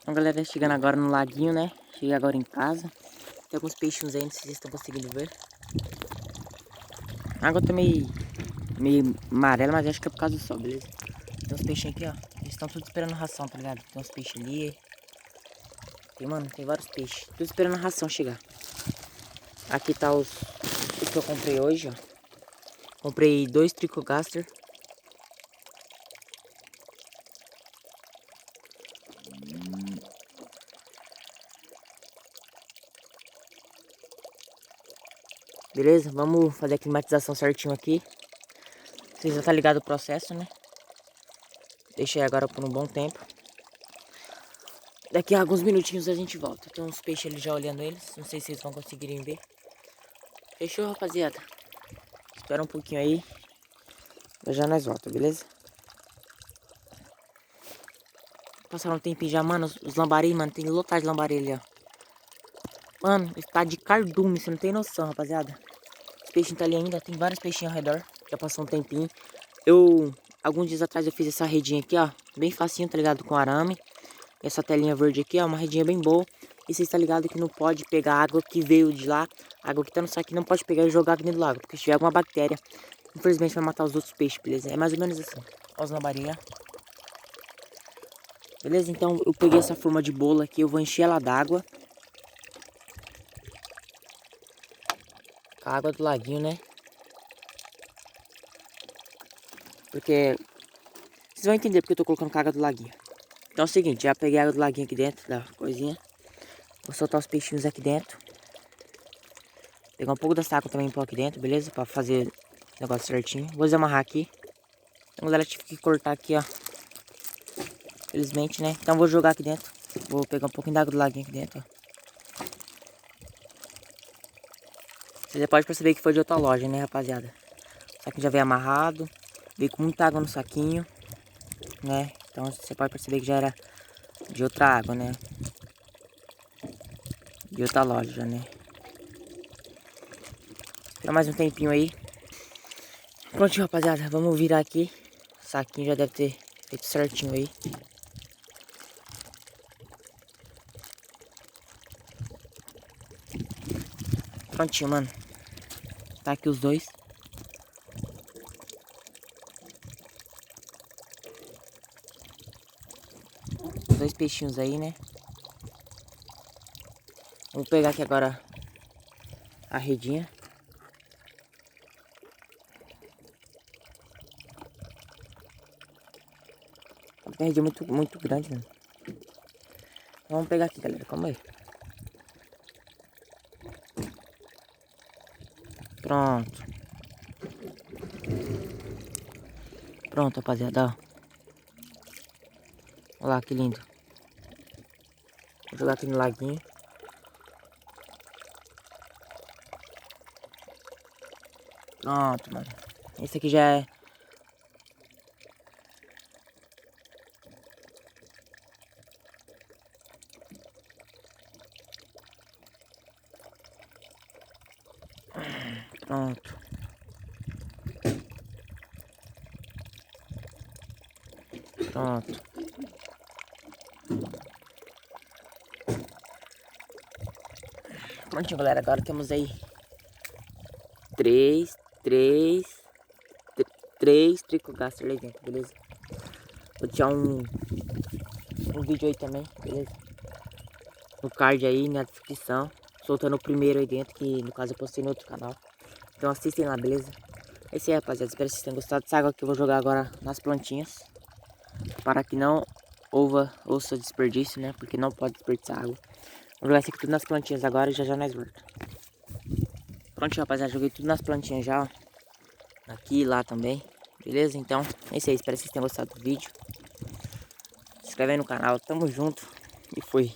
Então, galera, chegando agora no laguinho, né? Cheguei agora em casa. Tem alguns peixinhos aí, não sei se vocês estão conseguindo ver. A água tá meio amarela, mas acho que é por causa do sol, beleza? Tem uns peixinhos aqui, ó. Eles estão todos esperando ração, tá ligado? Tem uns peixes ali. Mano, tem vários peixes. Tudo esperando a ração chegar. Aqui tá os que eu comprei hoje, ó. Comprei 2 Tricogaster. Beleza? Vamos fazer a climatização certinho aqui. Vocês já tá ligado o processo, né? Deixei agora por um bom tempo. Daqui a alguns minutinhos a gente volta. Tem uns peixes ali já olhando eles. Não sei se vocês vão conseguirem ver. Fechou, rapaziada? Espera um pouquinho aí. Já nós volta, beleza? Passaram um tempinho já, mano. Os lambari, mano. Tem lotado de lambari ali, ó. Mano, está de cardume. Você não tem noção, rapaziada. Os peixinhos tá ali ainda. Tem vários peixinhos ao redor. Já passou um tempinho. Alguns dias atrás eu fiz essa redinha aqui, ó. Bem facinho, tá ligado? Com arame. Essa telinha verde aqui, ó, uma redinha bem boa. E vocês estão ligados que não pode pegar a água que veio de lá. A água que tá no saquinho não pode pegar e jogar aqui dentro do lago. Porque se tiver alguma bactéria, infelizmente vai matar os outros peixes, beleza? É mais ou menos assim. Ó os lambarinhos, beleza? Então eu peguei essa forma de bolo aqui. Eu vou encher ela d'água. Com a água do laguinho, né? Porque vocês vão entender porque eu tô colocando com a água do laguinho. Então é o seguinte, já peguei a água do laguinho aqui dentro da coisinha. Vou soltar os peixinhos aqui dentro. Pegar um pouco dessa água também pôr aqui dentro, beleza? Pra fazer o negócio certinho. Vou desamarrar aqui. Então, galera, tive que cortar aqui, ó. Felizmente, né? Então vou jogar aqui dentro. Vou pegar um pouquinho da água do laguinho aqui dentro, ó. Você já pode perceber que foi de outra loja, né, rapaziada? O saquinho já veio amarrado. Veio com muita água no saquinho, né? Então você pode perceber que já era de outra água, né? De outra loja, né? Espera mais um tempinho aí. Prontinho, rapaziada. Vamos virar aqui. O saquinho já deve ter feito certinho aí. Prontinho, mano. Tá aqui os dois. Os 2 peixinhos aí, né? Vou pegar aqui agora a redinha. A redinha é muito grande, né? Vamos pegar aqui, galera. Calma aí. Pronto. Pronto, rapaziada, ó. Olha lá, que lindo. Vou jogar aqui no laguinho. Pronto, mano. Esse aqui já é... Pronto. Pronto. Prontinho, galera. Agora temos aí três Tricogaster ali dentro, beleza? Vou deixar um vídeo aí também, beleza? No card aí, na descrição. Soltando o primeiro aí dentro, que no caso eu postei no outro canal. Então assistem lá, beleza? É isso aí, rapaziada. Espero que vocês tenham gostado dessa água que eu vou jogar agora nas plantinhas. Para que não ouça desperdício, né? Porque não pode desperdiçar água. Vou jogar isso aqui tudo nas plantinhas agora e já nós voltamos. Prontinho, rapaziada. Joguei tudo nas plantinhas já, ó. Aqui e lá também. Beleza? Então, é isso aí. Espero que vocês tenham gostado do vídeo. Se inscreve aí no canal. Tamo junto. E fui.